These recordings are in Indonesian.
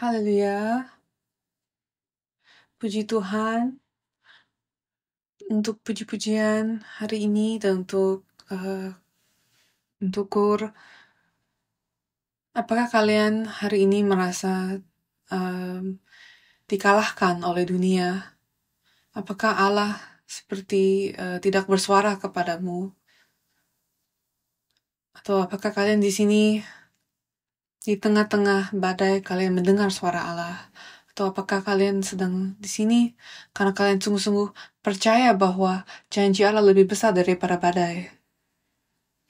Haleluya, puji Tuhan untuk puji-pujian hari ini dan untuk Kur. Apakah kalian hari ini merasa dikalahkan oleh dunia? Apakah Allah seperti tidak bersuara kepadamu? Atau apakah kalian di sini di tengah-tengah badai kalian mendengar suara Allah? Atau apakah kalian sedang di sini karena kalian sungguh-sungguh percaya bahwa janji Allah lebih besar daripada badai?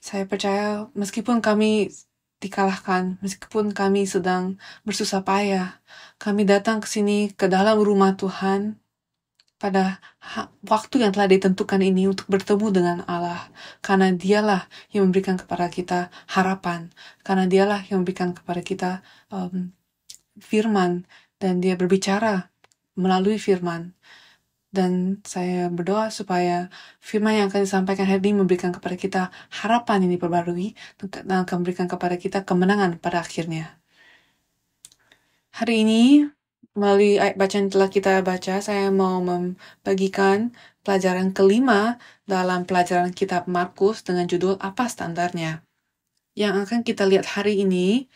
Saya percaya meskipun kami dikalahkan, meskipun kami sedang bersusah payah, kami datang ke sini ke dalam rumah Tuhan pada waktu yang telah ditentukan ini untuk bertemu dengan Allah. Karena dialah yang memberikan kepada kita harapan. Karena dialah yang memberikan kepada kita firman. Dan dia berbicara melalui firman. Dan saya berdoa supaya firman yang akan disampaikan hari ini memberikan kepada kita harapan yang diperbarui dan akan memberikan kepada kita kemenangan pada akhirnya. Hari ini, melalui ayat bacaan yang telah kita baca, saya mau membagikan pelajaran kelima dalam pelajaran kitab Markus dengan judul Apa Standarnya. Yang akan kita lihat hari ini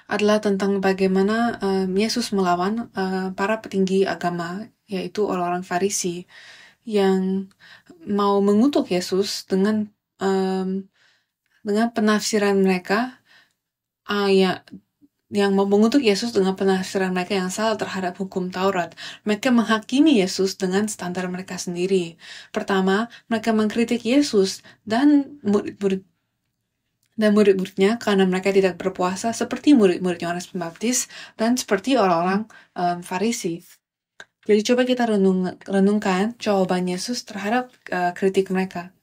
adalah tentang bagaimana Yesus melawan para petinggi agama, yaitu orang-orang Farisi, yang mau mengutuk Yesus dengan penafsiran mereka yang mau mengutuk Yesus dengan penafsiran mereka yang salah terhadap hukum Taurat. Mereka menghakimi Yesus dengan standar mereka sendiri. Pertama, mereka mengkritik Yesus dan murid-muridnya karena mereka tidak berpuasa seperti murid-murid Yohanes Pembaptis dan seperti orang-orang Farisi. Jadi coba kita renungkan jawaban Yesus terhadap kritik mereka.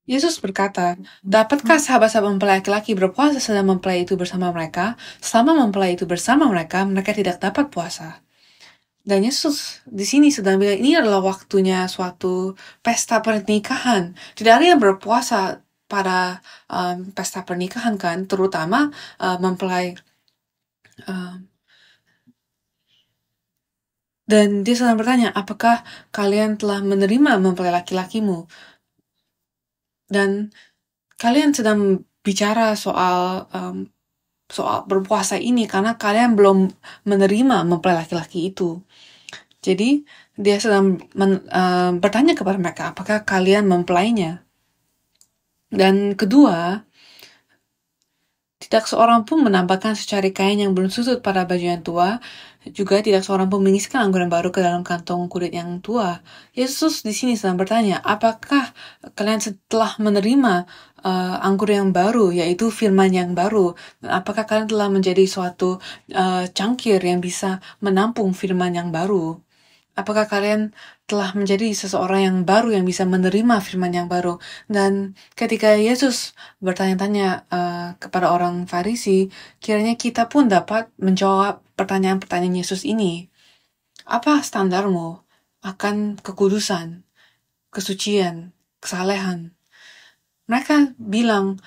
Yesus berkata, dapatkah sahabat-sahabat mempelai laki-laki berpuasa sedang mempelai itu bersama mereka? Selama mempelai itu bersama mereka, mereka tidak dapat puasa. Dan Yesus di sini sedang bilang ini adalah waktunya suatu pesta pernikahan. Tidak ada yang berpuasa pada pesta pernikahan kan, terutama mempelai. Dan dia sedang bertanya, apakah kalian telah menerima mempelai laki-lakimu? Dan kalian sedang bicara soal berpuasa ini karena kalian belum menerima mempelai laki-laki itu. Jadi dia sedang bertanya kepada mereka, apakah kalian mempelainya? Dan kedua, tidak seorang pun menambahkan secari kain yang belum susut pada baju yang tua, juga tidak seorang pun mengiskan anggur yang baru ke dalam kantong kulit yang tua. Yesus di sini sedang bertanya, apakah kalian setelah menerima anggur yang baru, yaitu firman yang baru, apakah kalian telah menjadi suatu cangkir yang bisa menampung firman yang baru? Apakah kalian telah menjadi seseorang yang baru yang bisa menerima firman yang baru? Dan ketika Yesus bertanya-tanya kepada orang Farisi, kiranya kita pun dapat menjawab pertanyaan-pertanyaan Yesus ini. Apa standarmu akan kekudusan, kesucian, kesalehan? Mereka bilang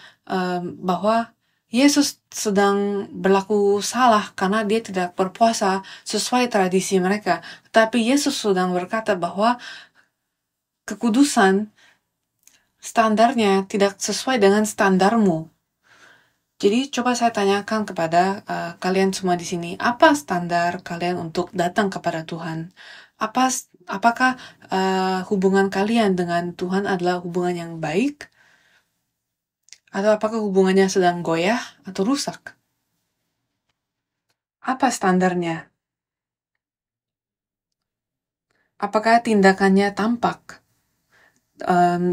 bahwa Yesus sedang berlaku salah karena dia tidak berpuasa sesuai tradisi mereka. Tapi Yesus sedang berkata bahwa kekudusan standarnya tidak sesuai dengan standarmu. Jadi coba saya tanyakan kepada kalian semua di sini, apa standar kalian untuk datang kepada Tuhan? Apakah hubungan kalian dengan Tuhan adalah hubungan yang baik? Atau apakah hubungannya sedang goyah atau rusak? Apa standarnya? Apakah tindakannya tampak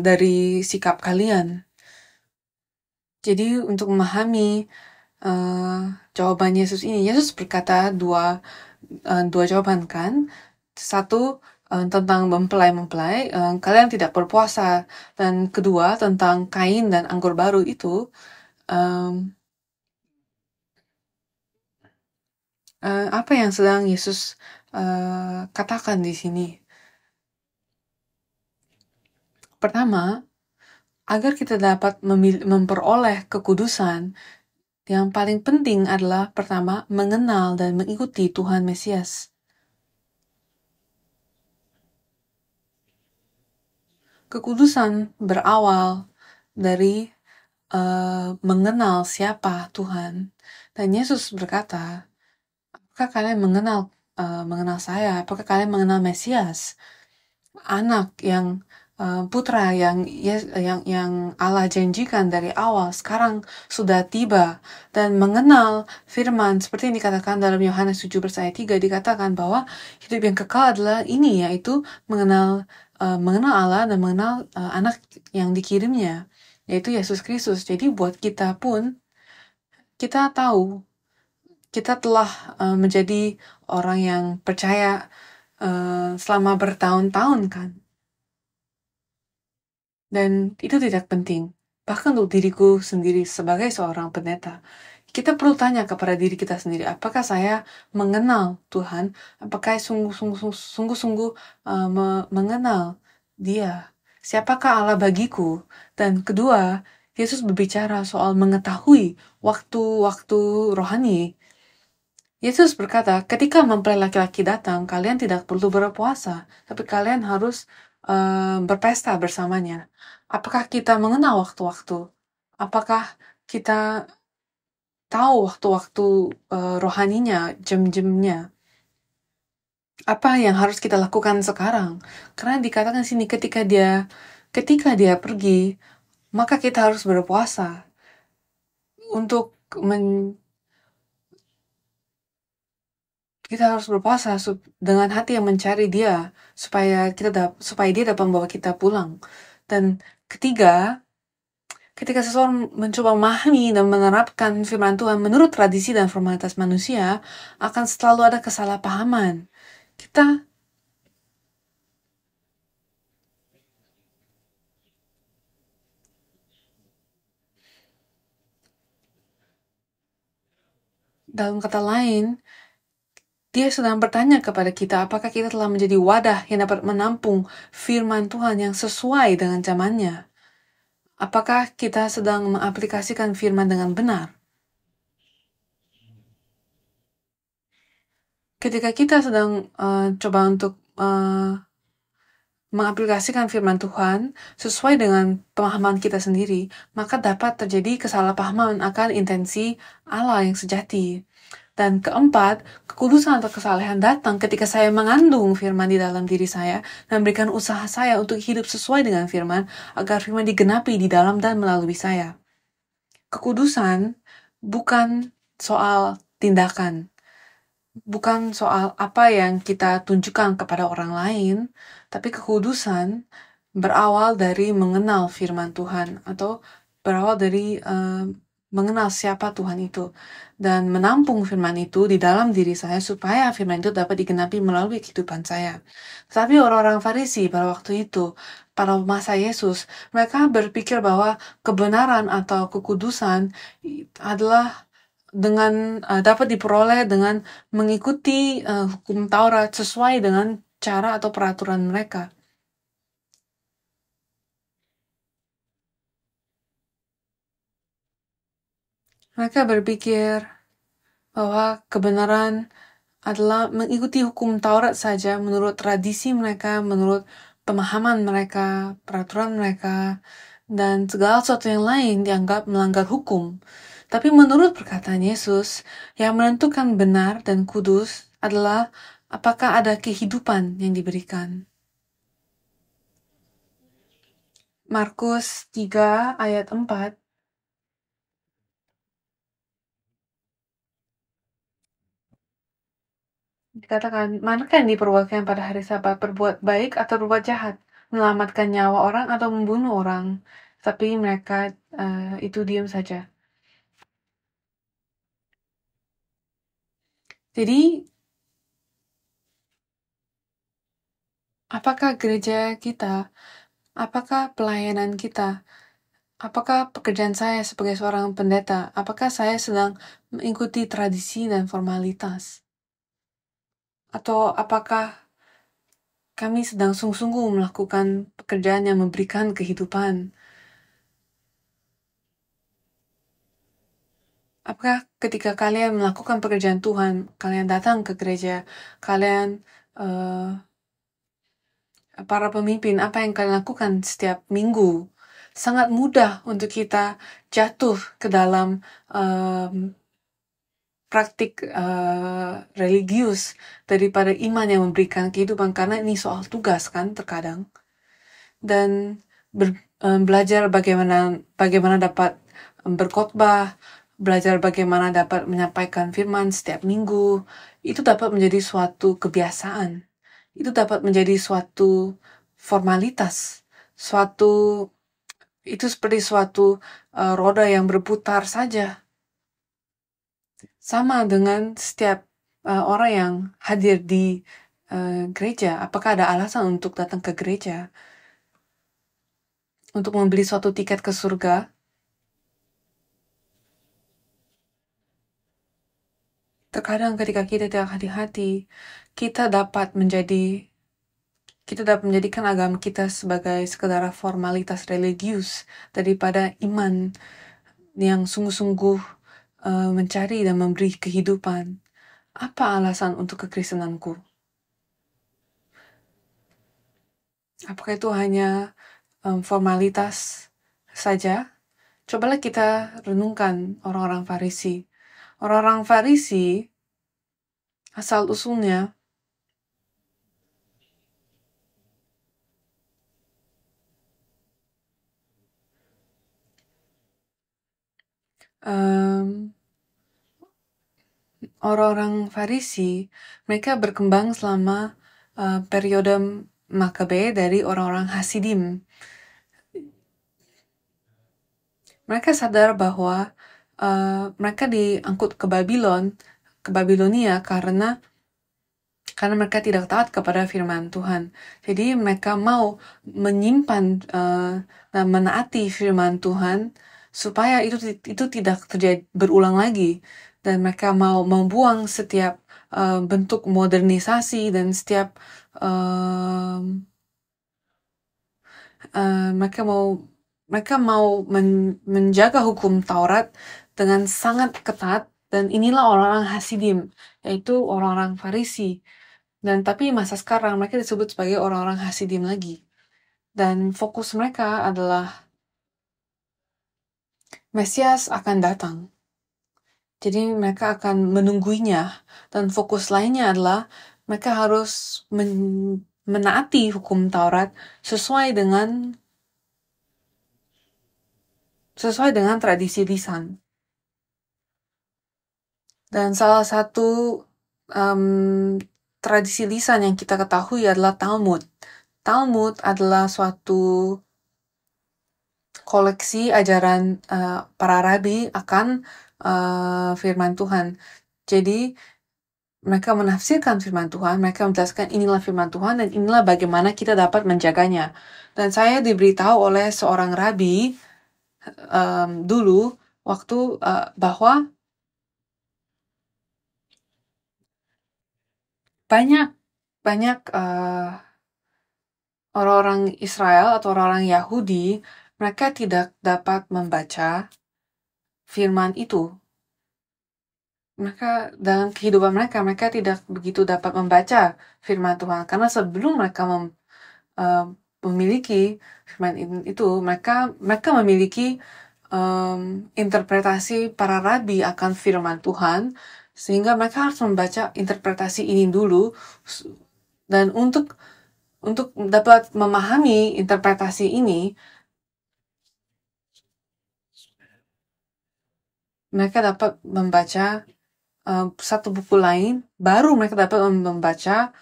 dari sikap kalian? Jadi untuk memahami jawaban Yesus ini, Yesus berkata dua jawaban kan? Satu tentang mempelai, kalian tidak berpuasa, dan kedua tentang kain dan anggur baru itu. Apa yang sedang Yesus katakan di sini? Pertama, agar kita dapat memperoleh kekudusan, yang paling penting adalah pertama, mengenal dan mengikuti Tuhan Mesias. Kekudusan berawal dari mengenal siapa Tuhan. Dan Yesus berkata, apakah kalian mengenal saya? Apakah kalian mengenal Mesias? Anak yang putra yang Allah janjikan dari awal sekarang sudah tiba, dan mengenal firman seperti yang dikatakan dalam Yohanes 7:3, dikatakan bahwa hidup yang kekal adalah ini, yaitu mengenal Allah dan mengenal anak yang dikirimnya, yaitu Yesus Kristus. Jadi buat kita pun, kita tahu kita telah menjadi orang yang percaya selama bertahun-tahun, kan? Dan itu tidak penting. Bahkan untuk diriku sendiri sebagai seorang pendeta, kita perlu tanya kepada diri kita sendiri, apakah saya mengenal Tuhan? Apakah sungguh-sungguh mengenal Dia? Siapakah Allah bagiku? Dan kedua, Yesus berbicara soal mengetahui waktu-waktu rohani. Yesus berkata, ketika mempelai laki-laki datang, kalian tidak perlu berpuasa, tapi kalian harus berpesta bersamanya. Apakah kita mengenal waktu-waktu? Apakah kita tahu waktu-waktu rohaninya, jam-jamnya? Apa yang harus kita lakukan sekarang? Karena dikatakan sini ketika dia pergi, maka kita harus berpuasa untuk kita harus berpuasa dengan hati yang mencari Dia, supaya dia dapat membawa kita pulang. Dan ketiga, ketika seseorang mencoba memahami dan menerapkan firman Tuhan menurut tradisi dan formalitas manusia, akan selalu ada kesalahpahaman. Kita dalam kata lain, Dia sedang bertanya kepada kita, apakah kita telah menjadi wadah yang dapat menampung firman Tuhan yang sesuai dengan zamannya? Apakah kita sedang mengaplikasikan firman dengan benar? Ketika kita sedang coba untuk mengaplikasikan firman Tuhan sesuai dengan pemahaman kita sendiri, maka dapat terjadi kesalahpahaman akan intensi Allah yang sejati. Dan keempat, kekudusan atau kesalehan datang ketika saya mengandung firman di dalam diri saya dan berikan usaha saya untuk hidup sesuai dengan firman, agar firman digenapi di dalam dan melalui saya. Kekudusan bukan soal tindakan, bukan soal apa yang kita tunjukkan kepada orang lain, tapi kekudusan berawal dari mengenal firman Tuhan, atau berawal dari mengenal siapa Tuhan itu, dan menampung firman itu di dalam diri saya supaya firman itu dapat digenapi melalui kehidupan saya. Tapi orang-orang Farisi pada waktu itu, pada masa Yesus, mereka berpikir bahwa kebenaran atau kekudusan adalah dapat diperoleh dengan mengikuti hukum Taurat sesuai dengan cara atau peraturan mereka. Mereka berpikir bahwa kebenaran adalah mengikuti hukum Taurat saja menurut tradisi mereka, menurut pemahaman mereka, peraturan mereka, dan segala sesuatu yang lain dianggap melanggar hukum. Tapi menurut perkataan Yesus, yang menentukan benar dan kudus adalah apakah ada kehidupan yang diberikan. Markus 3 ayat 4 dikatakan, manakah yang diperbuatkan pada hari Sabat, berbuat baik atau berbuat jahat, menyelamatkan nyawa orang atau membunuh orang? Tapi mereka itu diam saja. Jadi, apakah gereja kita, apakah pelayanan kita, apakah pekerjaan saya sebagai seorang pendeta, apakah saya sedang mengikuti tradisi dan formalitas? Atau apakah kami sedang sungguh-sungguh melakukan pekerjaan yang memberikan kehidupan? Apakah ketika kalian melakukan pekerjaan Tuhan, kalian datang ke gereja, kalian para pemimpin, apa yang kalian lakukan setiap minggu? Sangat mudah untuk kita jatuh ke dalam praktik religius daripada iman yang memberikan kehidupan, karena ini soal tugas kan terkadang. Dan belajar bagaimana dapat berkhotbah, belajar bagaimana dapat menyampaikan firman setiap minggu, itu dapat menjadi suatu kebiasaan. Itu dapat menjadi suatu formalitas, itu seperti suatu roda yang berputar saja. Sama dengan setiap orang yang hadir di gereja. Apakah ada alasan untuk datang ke gereja? Untuk membeli suatu tiket ke surga? Terkadang ketika kita tidak hati-hati, kita dapat menjadikan agama kita sebagai sekedar formalitas religius daripada iman yang sungguh-sungguh mencari dan memberi kehidupan. Apa alasan untuk kekristenanku? Apakah itu hanya formalitas saja? Cobalah kita renungkan orang-orang Farisi. Orang-orang Farisi asal-usulnya orang-orang Farisi, mereka berkembang selama periode Makabe dari orang-orang Hasidim. Mereka sadar bahwa mereka diangkut ke Babilonia karena mereka tidak taat kepada firman Tuhan. Jadi mereka mau menyimpan dan menaati firman Tuhan supaya itu tidak terjadi berulang lagi, dan mereka mau membuang setiap bentuk modernisasi dan setiap mereka mau menjaga hukum Taurat dengan sangat ketat, dan inilah orang-orang Hasidim, yaitu orang-orang Farisi. Dan tapi masa sekarang mereka disebut sebagai orang-orang Hasidim lagi. Dan fokus mereka adalah Mesias akan datang. Jadi mereka akan menungguinya, dan fokus lainnya adalah mereka harus menaati hukum Taurat sesuai dengan tradisi lisan. Dan salah satu tradisi lisan yang kita ketahui adalah Talmud. Talmud adalah suatu koleksi ajaran para rabi akan firman Tuhan. Jadi mereka menafsirkan firman Tuhan, mereka menjelaskan inilah firman Tuhan dan inilah bagaimana kita dapat menjaganya. Dan saya diberitahu oleh seorang rabi dulu waktu bahwa banyak orang-orang Israel atau orang-orang Yahudi, mereka tidak dapat membaca firman itu. Mereka dalam kehidupan mereka tidak begitu dapat membaca firman Tuhan, karena sebelum mereka memiliki firman itu, mereka memiliki interpretasi para rabi akan firman Tuhan, sehingga mereka harus membaca interpretasi ini dulu, dan untuk dapat memahami interpretasi ini, mereka dapat membaca satu buku lain, baru mereka dapat membaca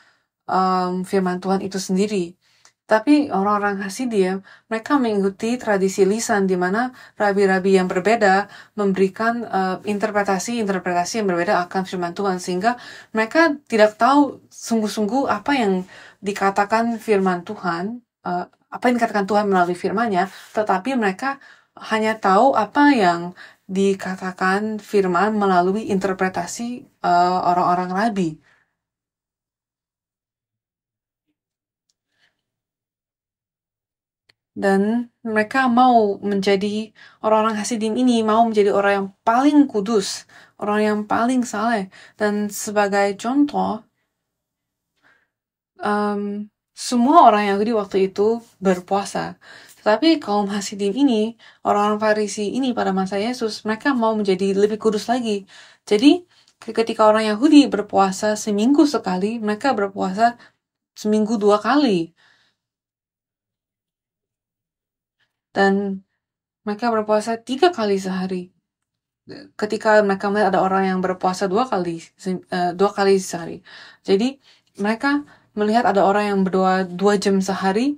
firman Tuhan itu sendiri. Tapi orang-orang Hasidim, mereka mengikuti tradisi lisan di mana rabi-rabi yang berbeda memberikan interpretasi yang berbeda akan firman Tuhan, sehingga mereka tidak tahu sungguh-sungguh apa yang dikatakan firman Tuhan, apa yang dikatakan Tuhan melalui firman-Nya, tetapi mereka hanya tahu apa yang dikatakan firman melalui interpretasi orang-orang rabi. Dan mereka mau menjadi orang-orang Hasidim ini, mau menjadi orang yang paling kudus, orang yang paling saleh. Dan sebagai contoh, semua orang Yahudi waktu itu berpuasa. Tetapi kaum Hasidim ini, orang-orang Farisi ini pada masa Yesus, mereka mau menjadi lebih kudus lagi. Jadi, ketika orang Yahudi berpuasa seminggu sekali, mereka berpuasa seminggu 2 kali. Dan mereka berpuasa 3 kali sehari. Ketika mereka melihat ada orang yang berpuasa 2 kali, 2 kali sehari. Jadi, mereka melihat ada orang yang berdoa 2 jam sehari,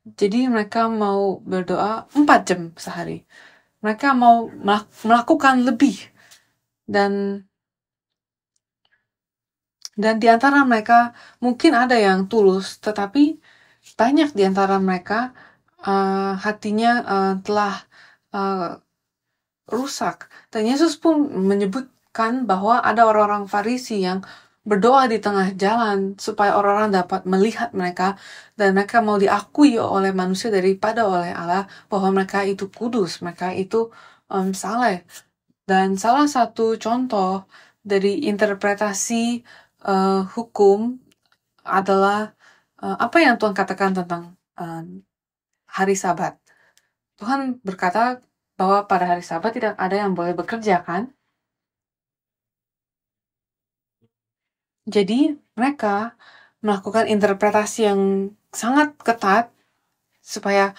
jadi mereka mau berdoa 4 jam sehari. Mereka mau melakukan lebih. Dan di antara mereka mungkin ada yang tulus, tetapi banyak di antara mereka hatinya telah rusak. Dan Yesus pun menyebutkan bahwa ada orang-orang Farisi yang berdoa di tengah jalan supaya orang-orang dapat melihat mereka dan mereka mau diakui oleh manusia daripada oleh Allah bahwa mereka itu kudus, mereka itu saleh. Dan salah satu contoh dari interpretasi hukum adalah apa yang Tuhan katakan tentang hari Sabat. Tuhan berkata bahwa pada hari Sabat tidak ada yang boleh bekerja, kan? Jadi mereka melakukan interpretasi yang sangat ketat supaya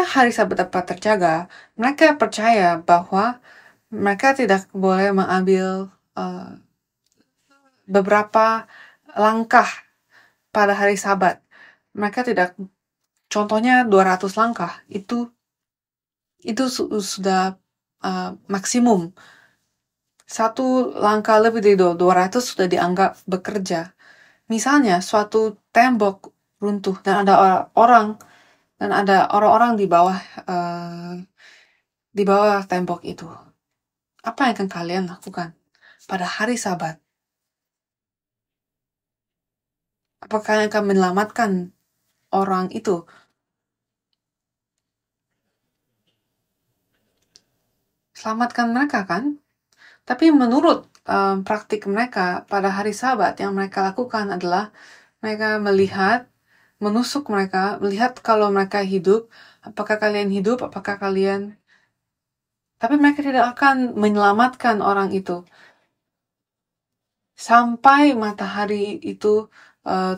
hari Sabat dapat terjaga. Mereka percaya bahwa mereka tidak boleh mengambil beberapa langkah pada hari Sabat. Mereka tidak, contohnya 200 langkah, itu sudah maksimum. Satu langkah lebih dari 200 sudah dianggap bekerja. Misalnya suatu tembok runtuh dan ada orang-orang di bawah tembok itu. Apa yang akan kalian lakukan pada hari Sabat? Apakah kalian akan menyelamatkan orang itu? Selamatkan mereka, kan? Tapi menurut praktik mereka pada hari Sabat yang mereka lakukan adalah mereka menusuk mereka, melihat kalau mereka hidup, apakah kalian hidup, apakah kalian... Tapi mereka tidak akan menyelamatkan orang itu sampai matahari itu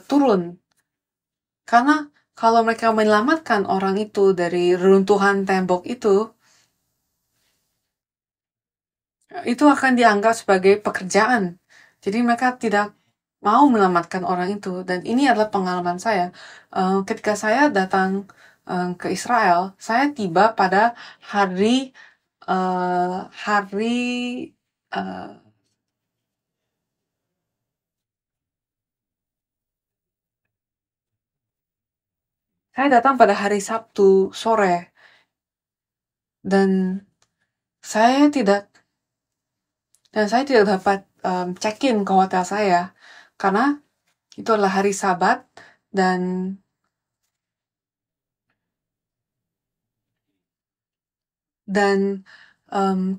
turun. Karena kalau mereka menyelamatkan orang itu dari reruntuhan tembok itu akan dianggap sebagai pekerjaan. Jadi mereka tidak mau menyelamatkan orang itu. Dan ini adalah pengalaman saya. Ketika saya datang ke Israel, saya tiba pada hari saya datang pada hari Sabtu sore. Dan saya tidak dapat check-in ke hotel saya karena itu adalah hari Sabat dan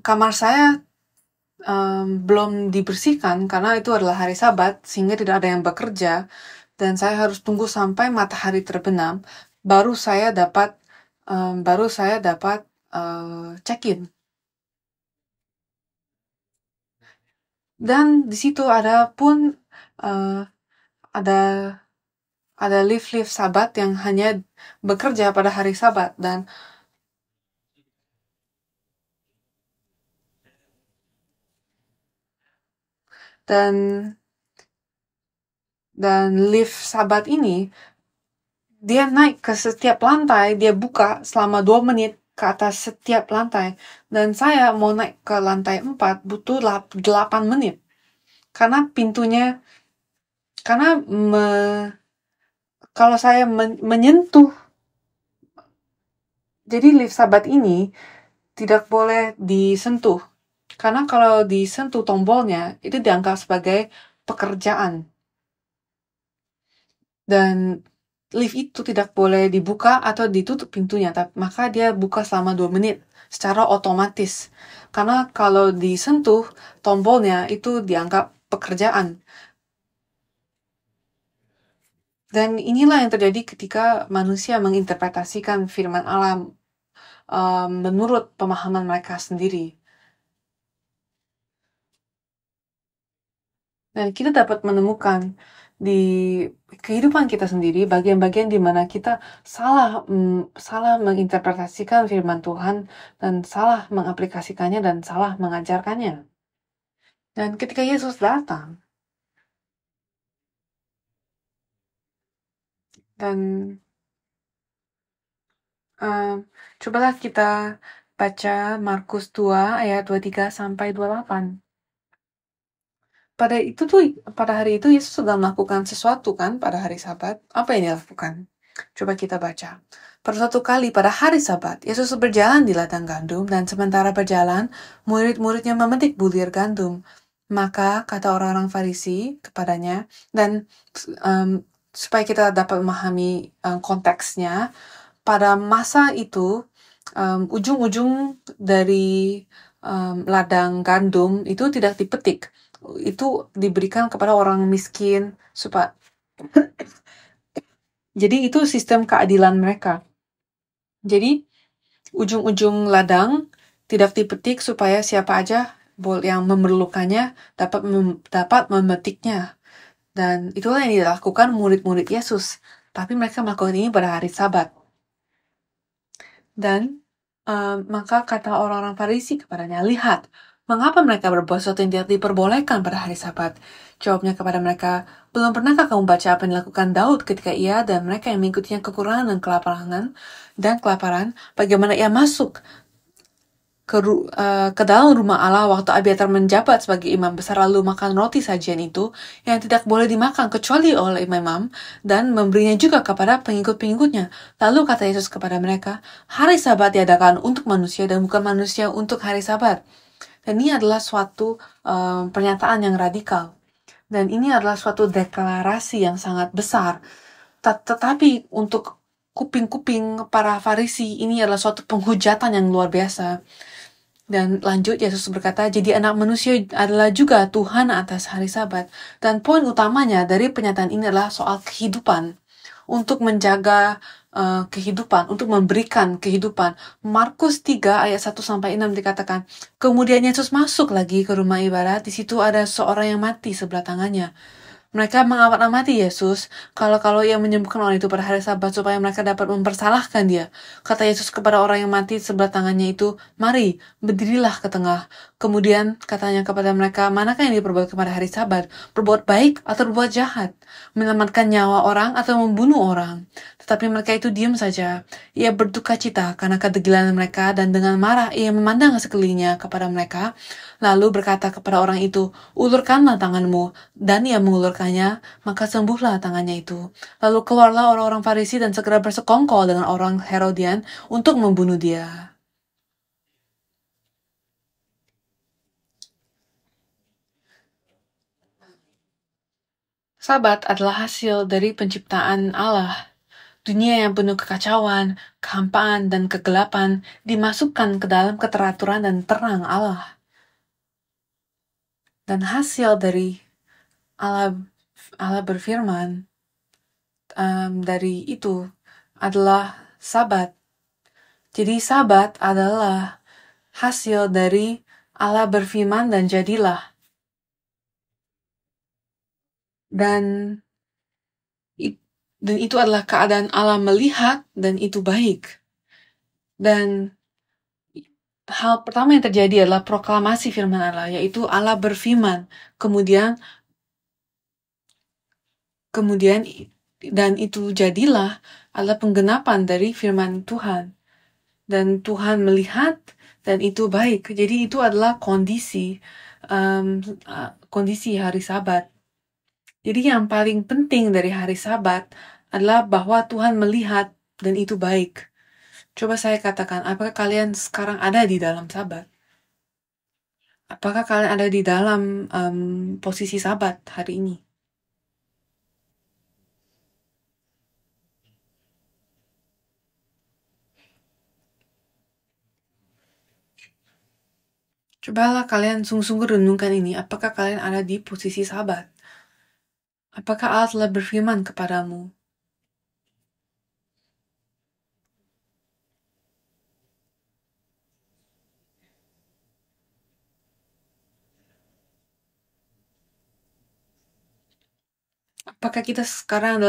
kamar saya belum dibersihkan karena itu adalah hari Sabat sehingga tidak ada yang bekerja dan saya harus tunggu sampai matahari terbenam baru saya dapat check-in. Dan di situ ada lift Sabat yang hanya bekerja pada hari Sabat dan lift Sabat ini dia naik ke setiap lantai, dia buka selama 2 menit ke atas setiap lantai. Dan saya mau naik ke lantai 4 butuh 8 menit. Karena pintunya, kalau saya menyentuh, jadi lift Sabat ini tidak boleh disentuh. Karena kalau disentuh tombolnya, itu dianggap sebagai pekerjaan. Dan lift itu tidak boleh dibuka atau ditutup pintunya, maka dia buka selama 2 menit secara otomatis. Karena kalau disentuh tombolnya itu dianggap pekerjaan. Dan inilah yang terjadi ketika manusia menginterpretasikan firman Allah menurut pemahaman mereka sendiri. Dan kita dapat menemukan di kehidupan kita sendiri bagian-bagian di mana kita salah menginterpretasikan firman Tuhan dan salah mengaplikasikannya dan salah mengajarkannya. Dan ketika Yesus datang dan cobalah kita baca Markus 2 ayat 23 sampai 28. Pada hari itu Yesus sedang melakukan sesuatu kan pada hari Sabat. Apa yang dia lakukan? Coba kita baca. Pada suatu kali pada hari Sabat, Yesus berjalan di ladang gandum dan sementara berjalan, murid-muridnya memetik bulir gandum. Maka kata orang-orang Farisi kepadanya, dan supaya kita dapat memahami konteksnya, pada masa itu ujung-ujung dari ladang gandum itu tidak dipetik. Itu diberikan kepada orang miskin supaya jadi itu sistem keadilan mereka. Jadi ujung-ujung ladang tidak dipetik supaya siapa aja yang memerlukannya dapat memetiknya. Dan itulah yang dilakukan murid-murid Yesus. Tapi mereka melakukan ini pada hari Sabat. Dan maka kata orang-orang Farisi kepadanya, "Lihat, mengapa mereka berbuat sesuatu yang tidak diperbolehkan pada hari Sabat?" Jawabnya kepada mereka, "Belum pernahkah kamu baca apa yang dilakukan Daud ketika ia dan mereka yang mengikutinya kekurangan dan kelaparan, bagaimana ia masuk ke dalam rumah Allah waktu Abiatar menjabat sebagai imam besar lalu makan roti sajian itu yang tidak boleh dimakan kecuali oleh imam dan memberinya juga kepada pengikut-pengikutnya. Lalu kata Yesus kepada mereka, hari Sabat diadakan untuk manusia dan bukan manusia untuk hari Sabat. Dan ini adalah suatu pernyataan yang radikal. Dan ini adalah suatu deklarasi yang sangat besar. Tetapi untuk kuping-kuping para Farisi ini adalah suatu penghujatan yang luar biasa. Dan lanjut Yesus berkata, jadi anak manusia adalah juga Tuhan atas hari Sabat. Dan poin utamanya dari pernyataan ini adalah soal kehidupan. Untuk menjaga kehidupan, untuk memberikan kehidupan. Markus 3 ayat 1-6 dikatakan, kemudian Yesus masuk lagi ke rumah ibadat, di situ ada seorang yang mati sebelah tangannya. Mereka mengamati Yesus kalau ia menyembuhkan orang itu pada hari Sabat supaya mereka dapat mempersalahkan dia. Kata Yesus kepada orang yang mati sebelah tangannya itu, "Mari, berdirilah ke tengah." Kemudian katanya kepada mereka, "Manakah yang diperbuat pada hari Sabat? Berbuat baik atau berbuat jahat? Menyelamatkan nyawa orang atau membunuh orang?" Tetapi mereka itu diam saja. Ia berduka cita karena kedegilan mereka dan dengan marah ia memandang sekelilingnya kepada mereka. Lalu berkata kepada orang itu, "Ulurkanlah tanganmu." Dan ia mengulurkannya, maka sembuhlah tangannya itu. Lalu keluarlah orang-orang Farisi dan segera bersekongkol dengan orang Herodian untuk membunuh dia. Sabat adalah hasil dari penciptaan Allah. Dunia yang penuh kekacauan, kehampaan, dan kegelapan dimasukkan ke dalam keteraturan dan terang Allah. Dan hasil dari Allah berfirman dari itu adalah Sabat. Jadi Sabat adalah hasil dari Allah berfirman dan jadilah. Dan itu adalah keadaan Allah melihat dan itu baik. Dan hal pertama yang terjadi adalah proklamasi firman Allah, yaitu Allah berfirman. Kemudian dan itu jadilah adalah penggenapan dari firman Tuhan. Dan Tuhan melihat dan itu baik. Jadi itu adalah kondisi hari Sabat. Jadi yang paling penting dari hari Sabat adalah bahwa Tuhan melihat dan itu baik. Coba saya katakan, apakah kalian sekarang ada di dalam Sabat? Apakah kalian ada di dalam posisi Sabat hari ini? Cobalah kalian sungguh-sungguh renungkan ini, apakah kalian ada di posisi sahabat? Apakah Allah telah berfirman kepadamu? Apakah kita sekarang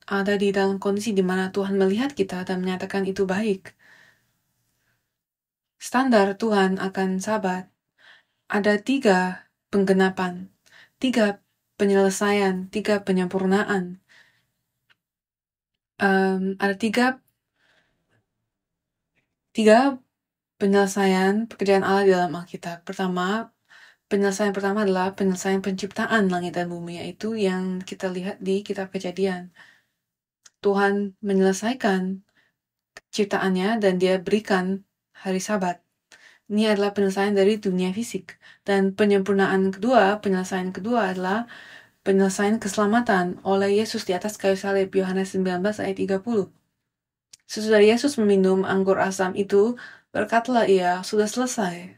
ada di dalam kondisi di mana Tuhan melihat kita dan menyatakan itu baik? Standar Tuhan akan sahabat ada 3 penggenapan, 3 penyelesaian, 3 penyempurnaan. Ada tiga penyelesaian pekerjaan Allah di dalam Alkitab. Penyelesaian pertama adalah penyelesaian penciptaan langit dan bumi, yaitu yang kita lihat di kitab Kejadian. Tuhan menyelesaikan ciptaannya dan dia berikan hari Sabat. Ini adalah penyelesaian dari dunia fisik. Dan penyelesaian kedua adalah penyelesaian keselamatan oleh Yesus di atas kayu salib, Yohanes 19 ayat 30. Sesudah Yesus meminum anggur asam itu, berkatalah ia, sudah selesai.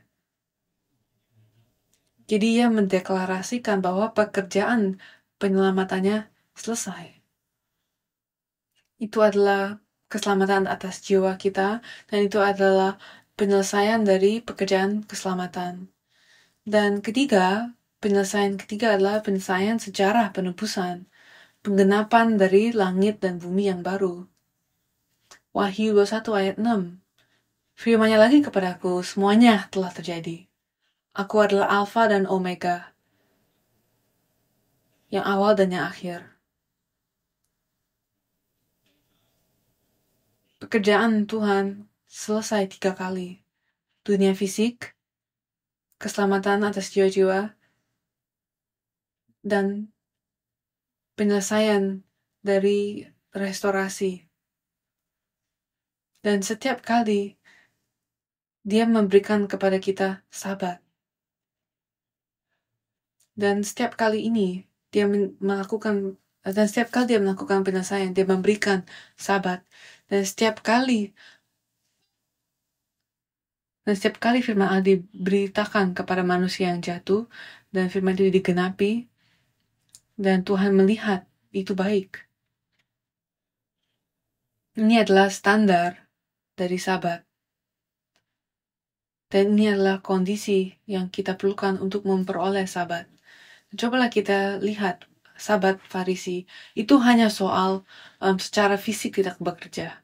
Jadi ia mendeklarasikan bahwa pekerjaan penyelamatannya selesai. Itu adalah keselamatan atas jiwa kita, dan itu adalah penyelesaian dari pekerjaan keselamatan. Dan penyelesaian ketiga adalah penyelesaian sejarah penebusan, penggenapan dari langit dan bumi yang baru. Wahyu 21 ayat 6. Firman-Nya lagi kepadaku, semuanya telah terjadi. Aku adalah Alfa dan Omega, yang awal dan yang akhir. Pekerjaan Tuhan selesai 3 kali. Dunia fisik, keselamatan atas jiwa-jiwa, dan penyelesaian dari restorasi. Dan setiap kali dia memberikan kepada kita sabat. Dan setiap kali dia melakukan penyelesaian, dia memberikan sabat. Dan setiap kali firman Allah diberitakan kepada manusia yang jatuh, dan firman itu digenapi, dan Tuhan melihat itu baik. Ini adalah standar dari sabat. Dan ini adalah kondisi yang kita perlukan untuk memperoleh sabat. Cobalah kita lihat sabat Farisi. Itu hanya soal secara fisik tidak bekerja.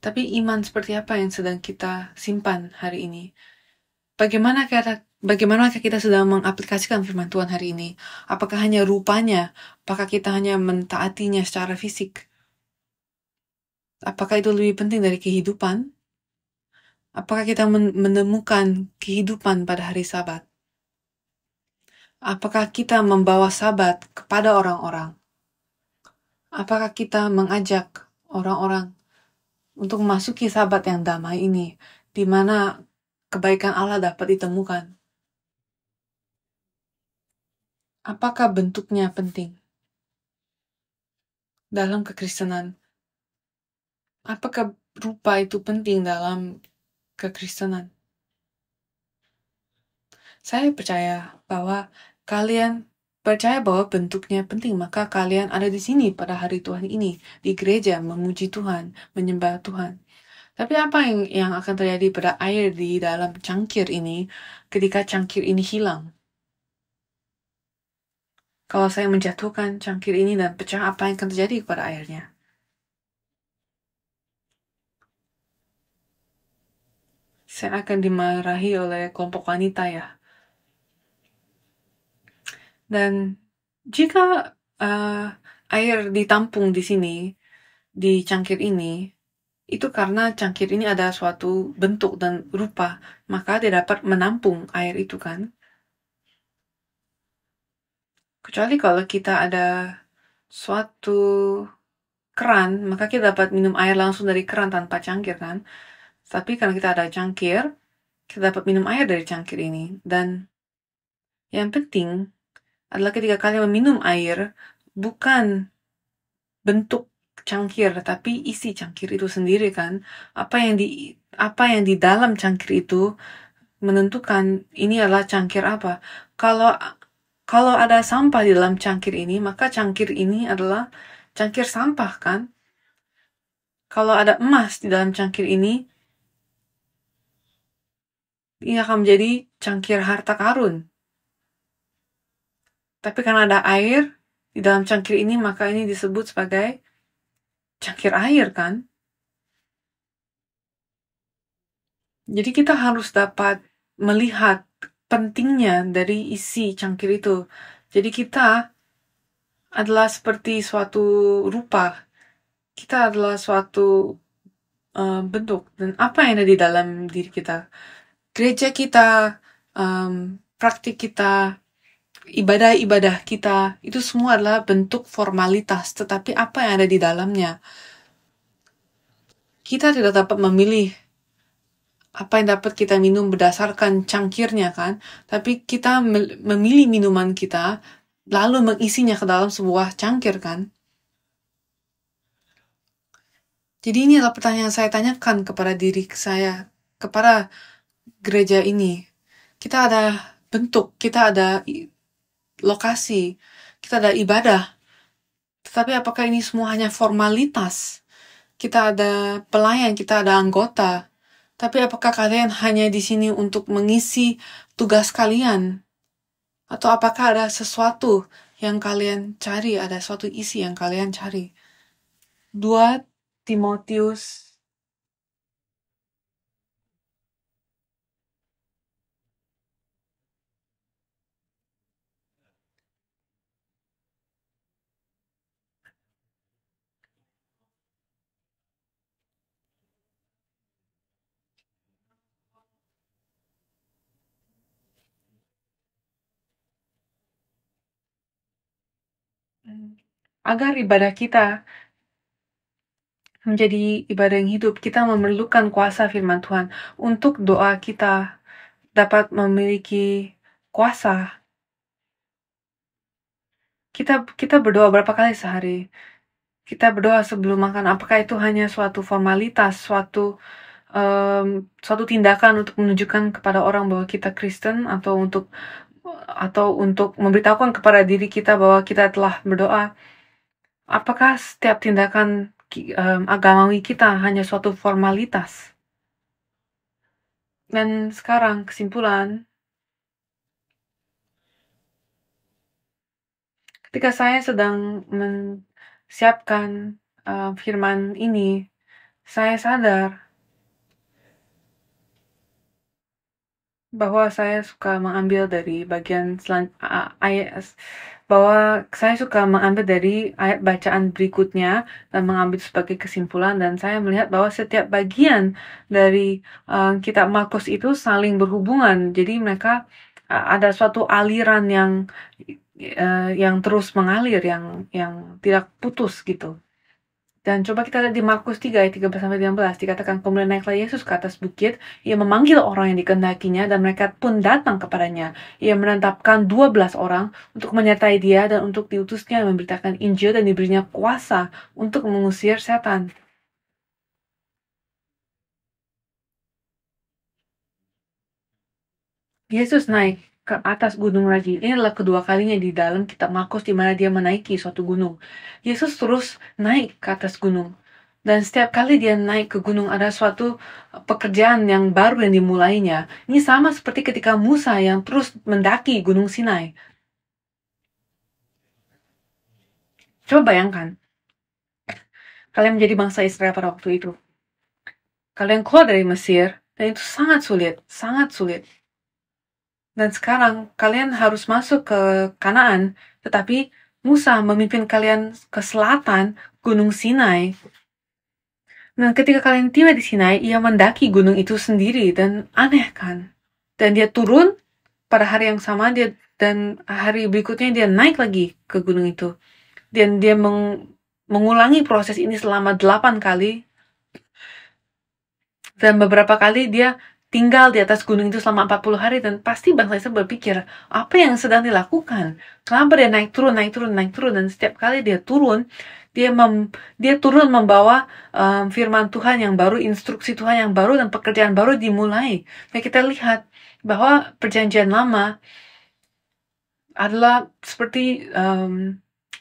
Tapi iman seperti apa yang sedang kita simpan hari ini? Bagaimanakah kita sedang mengaplikasikan firman Tuhan hari ini? Apakah hanya rupanya? Apakah kita hanya mentaatinya secara fisik? Apakah itu lebih penting dari kehidupan? Apakah kita menemukan kehidupan pada hari Sabat? Apakah kita membawa sabat kepada orang-orang? Apakah kita mengajak orang-orang untuk memasuki sabat yang damai ini, di mana kebaikan Allah dapat ditemukan? Apakah bentuknya penting dalam kekristenan? Apakah rupa itu penting dalam kekristenan? Saya percaya bahwa kalian percaya bahwa bentuknya penting, maka kalian ada di sini pada hari Tuhan ini, di gereja, memuji Tuhan, menyembah Tuhan. Tapi apa yang akan terjadi pada air di dalam cangkir ini ketika cangkir ini hilang? Kalau saya menjatuhkan cangkir ini dan pecah, apa yang akan terjadi kepada airnya? Saya akan dimarahi oleh kelompok wanita ya. Dan jika air ditampung di sini, di cangkir ini, itu karena cangkir ini ada suatu bentuk dan rupa, maka dia dapat menampung air itu kan. Kecuali kalau kita ada suatu keran, maka kita dapat minum air langsung dari keran tanpa cangkir kan. Tapi karena kita ada cangkir, kita dapat minum air dari cangkir ini. Dan yang penting adalah ketika kalian meminum air, bukan bentuk cangkir, tapi isi cangkir itu sendiri kan. Apa yang di dalam cangkir itu menentukan ini adalah cangkir apa. Kalau ada sampah di dalam cangkir ini, maka cangkir ini adalah cangkir sampah kan. Kalau ada emas di dalam cangkir ini akan menjadi cangkir harta karun. Tapi karena ada air di dalam cangkir ini, maka ini disebut sebagai cangkir air kan. Jadi kita harus dapat melihat pentingnya dari isi cangkir itu. Jadi kita adalah seperti suatu rupa. Kita adalah suatu bentuk. Dan apa yang ada di dalam diri kita? Gereja kita, praktik kita, ibadah-ibadah kita, itu semua adalah bentuk formalitas. Tetapi apa yang ada di dalamnya? Kita tidak dapat memilih apa yang dapat kita minum berdasarkan cangkirnya kan, tapi kita memilih minuman kita, lalu mengisinya ke dalam sebuah cangkir kan. Jadi ini adalah pertanyaan yang saya tanyakan kepada diri saya, kepada gereja ini. Kita ada bentuk, kita ada lokasi, kita ada ibadah, tetapi apakah ini semua hanya formalitas? Kita ada pelayan, kita ada anggota, tapi apakah kalian hanya di sini untuk mengisi tugas kalian? Atau apakah ada sesuatu yang kalian cari, ada suatu isi yang kalian cari? 2 Timotius agar ibadah kita menjadi ibadah yang hidup, kita memerlukan kuasa firman Tuhan. Untuk doa kita dapat memiliki kuasa, kita berdoa berapa kali sehari? Kita berdoa sebelum makan. Apakah itu hanya suatu formalitas, suatu tindakan untuk menunjukkan kepada orang bahwa kita Kristen, atau untuk memberitahukan kepada diri kita bahwa kita telah berdoa? Apakah setiap tindakan agamawi kita hanya suatu formalitas? Dan sekarang kesimpulan, ketika saya sedang menyiapkan firman ini, saya sadar bahwa saya suka mengambil dari bagian ayat, bahwa saya suka mengambil dari ayat bacaan berikutnya dan mengambil sebagai kesimpulan, dan saya melihat bahwa setiap bagian dari kitab Markus itu saling berhubungan. Jadi mereka ada suatu aliran yang terus mengalir, yang tidak putus gitu. Dan coba kita lihat di Markus 3 ayat 13-15, dikatakan, kemudian naiklah Yesus ke atas bukit, ia memanggil orang yang dikehendakinya, dan mereka pun datang kepadanya. Ia menetapkan 12 orang untuk menyertai dia, dan untuk diutusnya memberitakan Injil, dan diberinya kuasa untuk mengusir setan. Yesus naik ke atas gunung lagi. Ini adalah kedua kalinya di dalam kitab Markus di mana dia menaiki suatu gunung. Yesus terus naik ke atas gunung. Dan setiap kali dia naik ke gunung ada suatu pekerjaan yang baru yang dimulainya. Ini sama seperti ketika Musa yang terus mendaki gunung Sinai. Coba bayangkan, kalian menjadi bangsa Israel pada waktu itu. Kalian keluar dari Mesir, dan itu sangat sulit, sangat sulit. Dan sekarang kalian harus masuk ke Kanaan, tetapi Musa memimpin kalian ke selatan Gunung Sinai. Nah, ketika kalian tiba di Sinai, ia mendaki gunung itu sendiri, dan aneh kan? Dan dia turun pada hari yang sama, dan hari berikutnya dia naik lagi ke gunung itu. Dan dia mengulangi proses ini selama 8 kali. Dan beberapa kali dia tinggal di atas gunung itu selama 40 hari, dan pasti bangsa Israel berpikir, apa yang sedang dilakukan? Kenapa dia naik turun, dan setiap kali dia turun, Dia turun membawa firman Tuhan yang baru, instruksi Tuhan yang baru, dan pekerjaan baru dimulai. Dan kita lihat bahwa perjanjian lama adalah seperti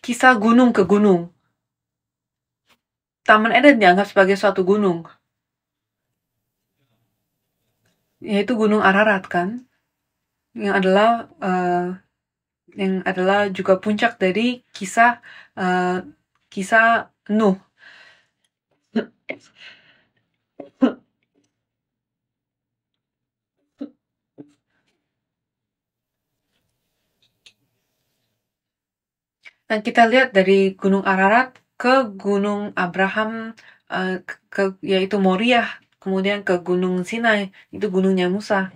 kisah gunung ke gunung. Taman Eden dianggap sebagai suatu gunung, yaitu Gunung Ararat kan, yang adalah juga puncak dari kisah Nuh. Dan kita lihat dari Gunung Ararat ke Gunung Abraham, yaitu Moriah, kemudian ke Gunung Sinai, itu gunungnya Musa.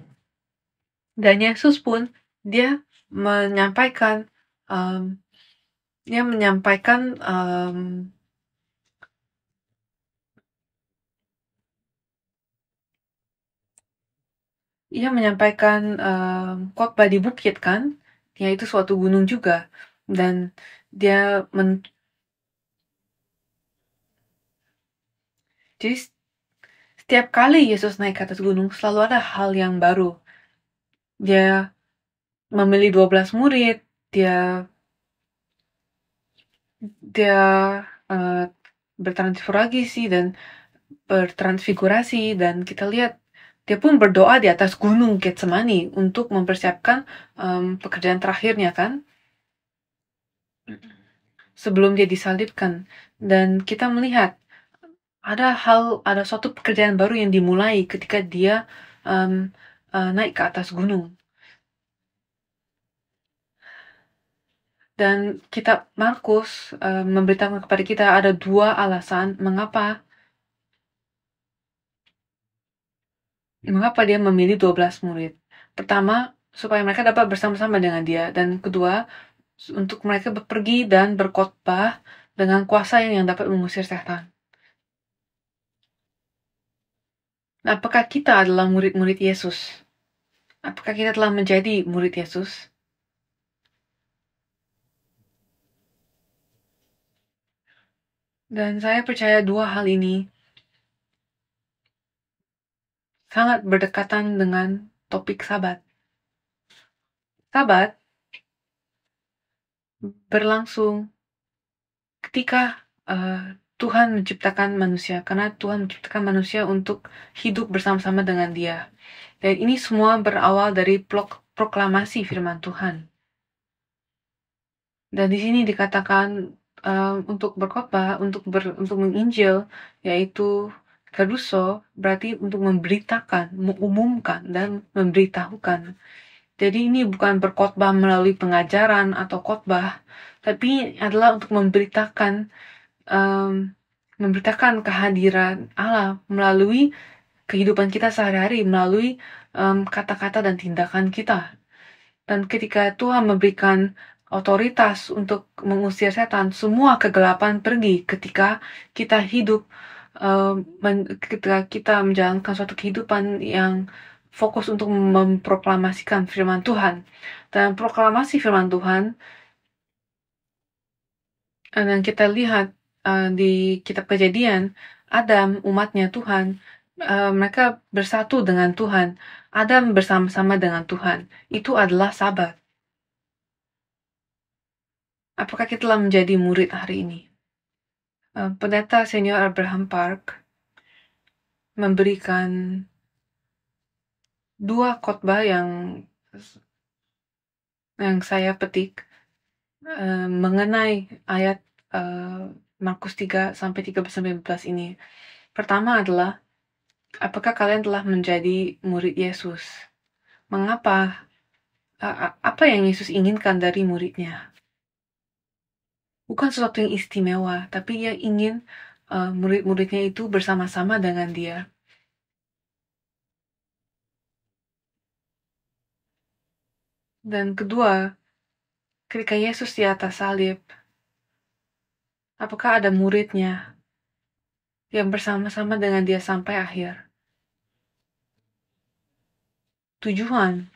Dan Yesus pun dia menyampaikan khotbah di bukit kan, yaitu suatu gunung juga. Dan dia jadi setiap kali Yesus naik ke atas gunung selalu ada hal yang baru. Dia memilih 12 murid, dia bertransfigurasi, dan kita lihat dia pun berdoa di atas gunung Getsemani untuk mempersiapkan pekerjaan terakhirnya kan, sebelum dia disalibkan. Dan kita melihat ada suatu pekerjaan baru yang dimulai ketika dia naik ke atas gunung. Dan kitab Markus memberitakan kepada kita ada 2 alasan mengapa dia memilih 12 murid. Pertama, supaya mereka dapat bersama-sama dengan dia. Dan kedua, untuk mereka pergi dan berkhotbah dengan kuasa yang dapat mengusir setan. Nah, apakah kita adalah murid-murid Yesus? Apakah kita telah menjadi murid Yesus? Dan saya percaya 2 hal ini sangat berdekatan dengan topik Sabat. Sabat berlangsung ketika Tuhan menciptakan manusia, karena Tuhan menciptakan manusia untuk hidup bersama-sama dengan Dia. Dan ini semua berawal dari proklamasi firman Tuhan. Dan di sini dikatakan untuk berkhotbah, untuk menginjil, yaitu keruso, berarti untuk memberitakan, mengumumkan, dan memberitahukan. Jadi ini bukan berkhotbah melalui pengajaran atau khotbah, tapi adalah untuk memberitakan kehadiran Allah melalui kehidupan kita sehari-hari, melalui kata-kata dan tindakan kita. Dan ketika Tuhan memberikan otoritas untuk mengusir setan, semua kegelapan pergi ketika kita hidup, ketika kita menjalankan suatu kehidupan yang fokus untuk memproklamasikan firman Tuhan. Dan proklamasi firman Tuhan, dan kita lihat di kitab Kejadian, Adam, umatnya Tuhan, mereka bersatu dengan Tuhan. Adam bersama-sama dengan Tuhan. Itu adalah Sabat. Apakah kita telah menjadi murid hari ini? Pendeta Senior Abraham Park memberikan 2 khotbah yang saya petik mengenai ayat Markus 3 sampai 13-15 ini. Pertama adalah, apakah kalian telah menjadi murid Yesus? Mengapa? Apa yang Yesus inginkan dari muridnya? Bukan sesuatu yang istimewa, tapi dia ingin murid-muridnya itu bersama-sama dengan dia. Dan kedua, ketika Yesus di atas salib, apakah ada muridnya yang bersama-sama dengan dia sampai akhir? Tujuan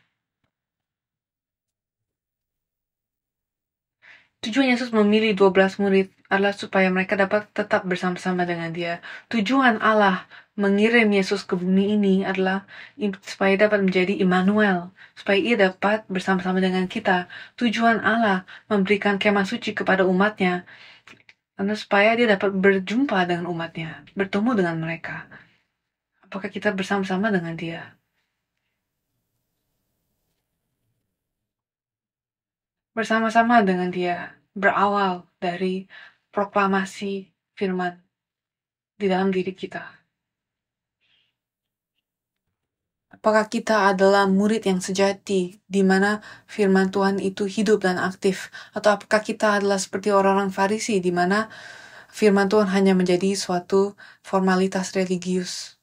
Yesus memilih 12 murid adalah supaya mereka dapat tetap bersama-sama dengan Dia. Tujuan Allah mengirim Yesus ke bumi ini adalah supaya dapat menjadi Immanuel, supaya Ia dapat bersama-sama dengan kita. Tujuan Allah memberikan kemah suci kepada umatnya, karena supaya Dia dapat berjumpa dengan umatnya, bertemu dengan mereka. Apakah kita bersama-sama dengan Dia? Bersama-sama dengan Dia, berawal dari proklamasi firman di dalam diri kita. Apakah kita adalah murid yang sejati, di mana firman Tuhan itu hidup dan aktif? Atau apakah kita adalah seperti orang-orang Farisi, di mana firman Tuhan hanya menjadi suatu formalitas religius?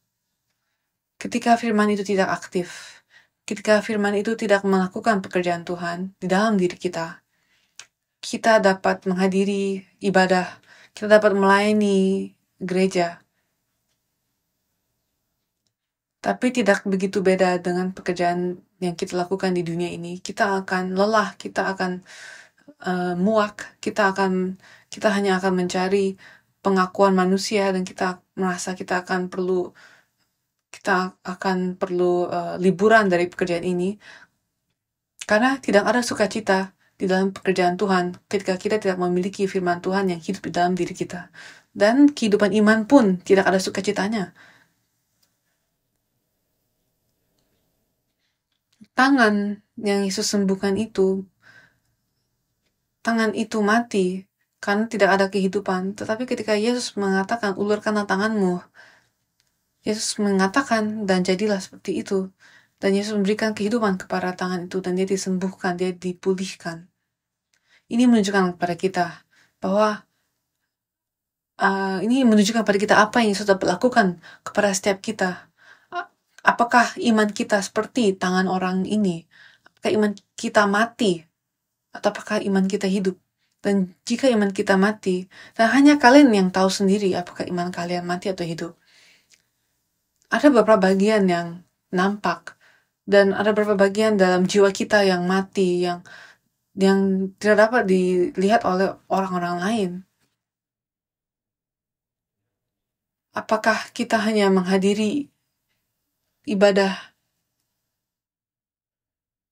Ketika firman itu tidak aktif, ketika firman itu tidak melakukan pekerjaan Tuhan di dalam diri kita, kita dapat menghadiri ibadah, kita dapat melayani gereja, tapi tidak begitu beda dengan pekerjaan yang kita lakukan di dunia ini. Kita akan lelah, kita akan muak, kita hanya akan mencari pengakuan manusia, dan kita merasa kita akan perlu liburan dari pekerjaan ini, karena tidak ada sukacita di dalam pekerjaan Tuhan ketika kita tidak memiliki firman Tuhan yang hidup di dalam diri kita. Dan kehidupan iman pun tidak ada sukacitanya. Tangan yang Yesus sembuhkan itu, tangan itu mati karena tidak ada kehidupan. Tetapi ketika Yesus mengatakan, ulurkanlah tanganmu, Yesus mengatakan, dan jadilah seperti itu. Dan Yesus memberikan kehidupan kepada tangan itu, dan dia disembuhkan, dia dipulihkan. Ini menunjukkan kepada kita bahwa ini menunjukkan kepada kita apa yang Yesus dapat lakukan kepada setiap kita. Apakah iman kita seperti tangan orang ini? Apakah iman kita mati? Atau apakah iman kita hidup? Dan jika iman kita mati, dan hanya kalian yang tahu sendiri apakah iman kalian mati atau hidup. Ada beberapa bagian yang nampak, dan ada beberapa bagian dalam jiwa kita yang mati, yang tidak dapat dilihat oleh orang-orang lain. Apakah kita hanya menghadiri ibadah,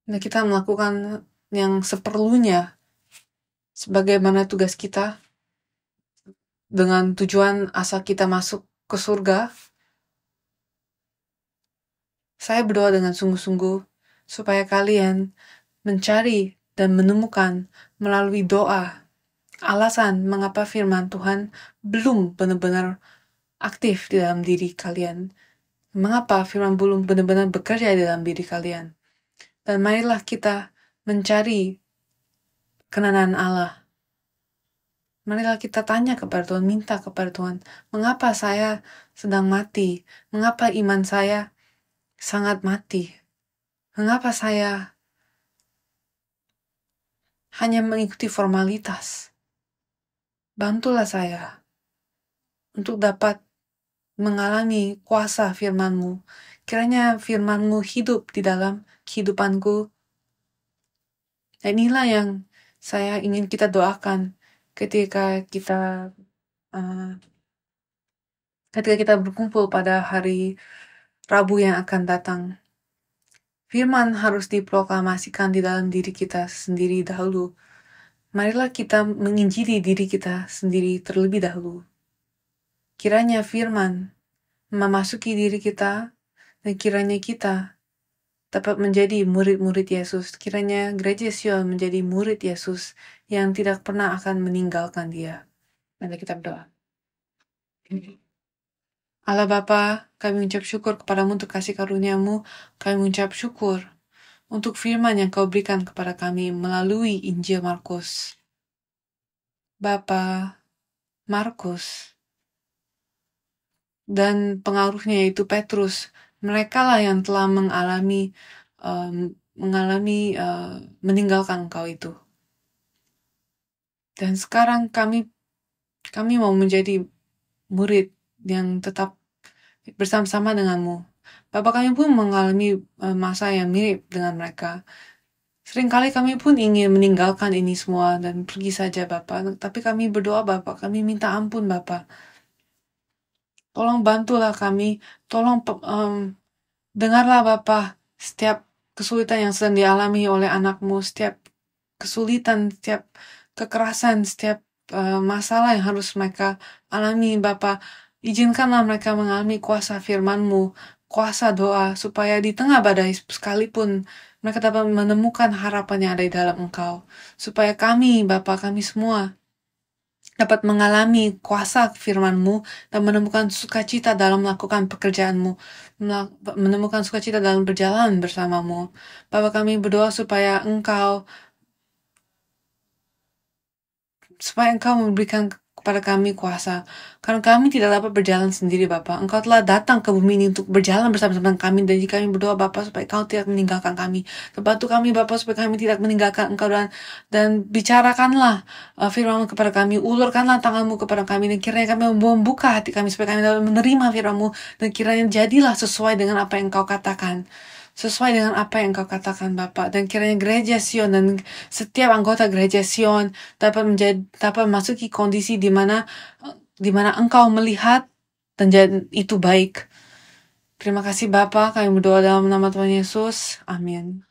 dan kita melakukan yang seperlunya sebagaimana tugas kita, dengan tujuan asal kita masuk ke surga? Saya berdoa dengan sungguh-sungguh supaya kalian mencari dan menemukan melalui doa alasan mengapa firman Tuhan belum benar-benar aktif di dalam diri kalian. Mengapa firman belum benar-benar bekerja di dalam diri kalian. Dan marilah kita mencari kenalan Allah. Marilah kita tanya kepada Tuhan, minta kepada Tuhan, mengapa saya sedang mati? Mengapa iman saya sangat mati? Mengapa saya hanya mengikuti formalitas? Bantulah saya untuk dapat mengalami kuasa firman-Mu. Kiranya firman-Mu hidup di dalam kehidupanku. Dan inilah yang saya ingin kita doakan ketika kita berkumpul pada hari Rabu yang akan datang. Firman harus diproklamasikan di dalam diri kita sendiri dahulu. Marilah kita menginjili diri kita sendiri terlebih dahulu. Kiranya firman memasuki diri kita, dan kiranya kita dapat menjadi murid-murid Yesus. Kiranya gereja Sion menjadi murid Yesus yang tidak pernah akan meninggalkan Dia. Mari kita berdoa. Allah Bapa, kami mengucap syukur kepadamu untuk kasih karunia-Mu. Kami mengucap syukur untuk firman yang Kau berikan kepada kami melalui Injil Markus. Bapa, Markus, dan pengaruhnya yaitu Petrus, mereka lah yang telah mengalami meninggalkan Engkau itu. Dan sekarang kami mau menjadi murid yang tetap bersama-sama denganmu. Bapak, kami pun mengalami masa yang mirip dengan mereka. Seringkali kami pun ingin meninggalkan ini semua dan pergi saja Bapa. Tapi kami berdoa Bapa, kami minta ampun Bapa. Tolong bantulah kami, tolong dengarlah Bapa setiap kesulitan yang sedang dialami oleh anakmu, setiap kesulitan, setiap kekerasan, setiap masalah yang harus mereka alami Bapa. Izinkanlah mereka mengalami kuasa firman-Mu, kuasa doa, supaya di tengah badai sekalipun mereka dapat menemukan harapan yang ada di dalam Engkau. Supaya kami, Bapa, kami semua dapat mengalami kuasa firman-Mu dan menemukan sukacita dalam melakukan pekerjaan-Mu, menemukan sukacita dalam berjalan bersama-Mu. Bapa, kami berdoa supaya Engkau memberikan kepada kami kuasa. Karena kami tidak dapat berjalan sendiri, Bapa. Engkau telah datang ke bumi ini untuk berjalan bersama-sama kami. Dan jika kami berdoa, Bapa, supaya Engkau tidak meninggalkan kami. Bantu kami, Bapa, supaya kami tidak meninggalkan Engkau. Dan bicarakanlah firman-Mu kepada kami. Ulurkanlah tangan-Mu kepada kami. Dan kiranya kami membuka hati kami, supaya kami dapat menerima firman-Mu. Dan kiranya jadilah sesuai dengan apa yang Engkau katakan. Sesuai dengan apa yang Engkau katakan, Bapak. Dan kiranya gereja Sion dan setiap anggota gereja Sion dapat memasuki kondisi di mana Engkau melihat dan itu baik. Terima kasih Bapa, kami berdoa dalam nama Tuhan Yesus. Amin.